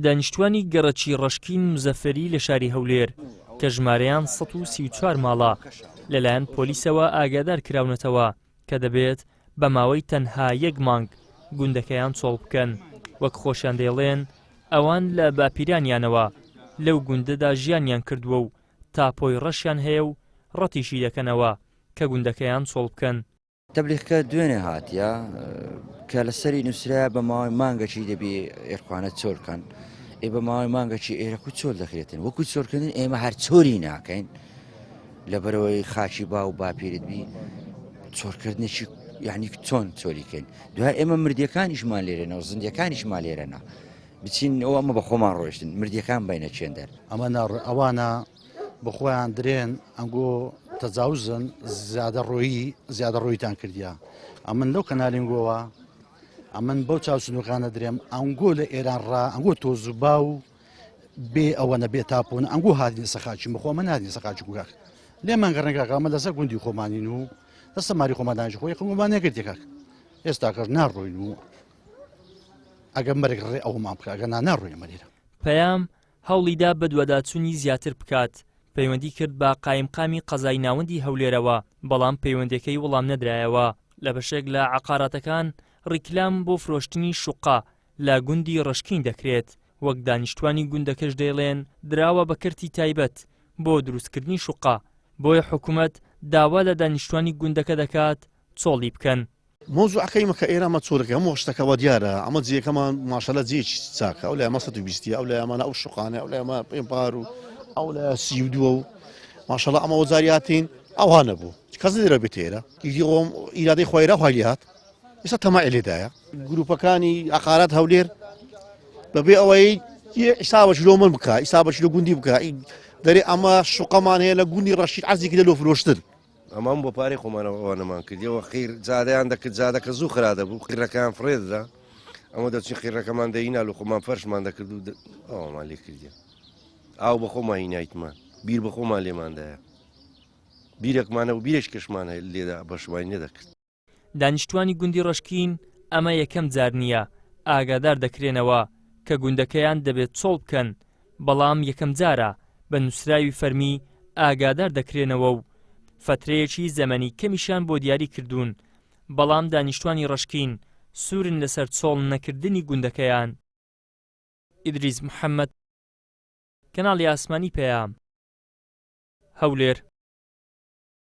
دانیشتوانی گەڕەکی ڕەشکین مزەفەری لە شاری هەولێر کە ژمارەیان 134 ماڵە لەلایەن پۆلیسەوە ئاگادار کراونەتەوە کە دەبێت بە ماوەی تەنها 1 مانگ گوندەکەیان چۆڵ بکەن. وەک خۆشیان دەیڵێن ئەوان لە باپیرانیانەوە لەو گوندەدا ژیانیان کردووە و تاپۆی ڕەشیان هەیە و ڕەتیشی دەکەنەوە کە گوندەکەیان چۆڵ بکەن. تەبلیغکە دوێنێ هاتیە کە لەسەری نووسرا بە ماوەی مانگەکی دەبێ ئێرخوانە چۆلکەن بە ماوەی مانگەکی ئێرەکو چۆل دەکرێتن وەکو چۆلکردن ئێمە هەر چۆری ناکەین لەبەرەوەی خاچی با و باپیرت بی چۆرکردنێکی یعنی چۆن چۆریکەین دوای ئێمە مردیەکانیشمان لێرێنەوە زندیەکانیشمان لێرەنا بچین ئەوە ئەمە بە خۆمان ڕۆیشتن مردیەکان بینە چێندەر ئەوانە بەخۆیان درێن ئەنگۆ تەجاوزن زیادە ڕۆیتان کردیا ئەمن لەو کەنالینگۆوە ئەمن بەو چاوسنووقانە درێم ئەنگۆ لە ئێران ڕا ئەنگۆ تۆزوبا و بێ ئەوەنە بێ تاپۆن ئەنگۆ هاتین سەخاچی بخۆ من نادین سەقاچی گوگاک لێمان گەڕنگاکەمە لەسەر گوندی خۆمانین و دەستە ماری خۆمەدانش خۆی خۆمان نەگرتێکاک ئێستا کەس ناڕۆین و ئەگەر مەرێک ڕێ ئەومان بکە ئەگەر ناڕۆیە مەریرە پەیام هەوڵیدا بە دووەداچوونی زیاتر بکات پەیوەندی کرد بە قایمقامی قەزای ناوەندی هەولێرەوە بەڵام پەیوەندەکەی وەڵام نەدرایەوە لە بەشێک لە عەقاراتەکان ڕیکلام بۆ فرۆشتنی شوقا لە گوندی ڕەشکین دەکرێت وەک دانیشتوانی گوندەکەش دەیڵێن دراوە بە کردی تایبەت بۆ دروستکردنی شوقا بۆیە حکوومەت داوا لە دانیشتوانی گوندەکە دەکات چۆڵی بکەن. مۆزوعەکەی مەکە ئێرەمە چۆلەکە هەموو شتەکەەوە دیارە ئەمە جێەکەمان ماشەلە جێکی چاکە ئەو لە ئەمە 120 ئەو لە ئەمانە ئەو شوقانە ئەو لە ئەمە پێمپار و ئەو لە 32 و ماشەڵە ئەمە وەزاریاتین ئەوانە بوو کەس نێرە بێت ئێرە ئیدیۆم ئیرادەی خۆیرە خۆی هات ئێستا تەمای لێدایە گروپەکانی عەقارات هەولێر بەبێ ئەوەی حسابەش لۆ من بکە حسابەش لە گوندی بکە دەرێ ئەمە شوقەمان هەیە لە گوندی ڕەشید عەرزێکی لە لۆ فرۆشتن ئەمان بۆ پارەی خۆمانەوەوانەمان کردیەوە خیر جادەیان دەکرد جادەکە زوو خرا دەبوو قیرەکەیان فرێددا ئەمە دەچین قیرەکەمان دەینا و خۆمان فەرشمان دەکرد و ئەومان لێ کردیە ئاو بە خۆمان هینایتمان بیر بە خۆمان لێماندایە بیرێکمانە و بیرێک کەشمان لێدا بەشوای نەدەکرد. دانیشتوانی گوندی ڕەشکین ئەمە یەکەم جار نییە ئاگادار دەکرێنەوە کە گوندەکەیان دەبێت چۆڵ بکەن بەڵام یەکەم جارە بە نووسراوی فەرمی ئاگادار دەکرێنەوە و فترەیەکی زەمەنی کەمیشان بۆ دیاری کردوون بەڵام دانیشتوانی ڕەشکین سوورن لەسەر چۆڵ نەکردنی گوندەکەیان. ئیدریس محەممەد، کەناڵی ئاسمانی پەیام، هەولێر.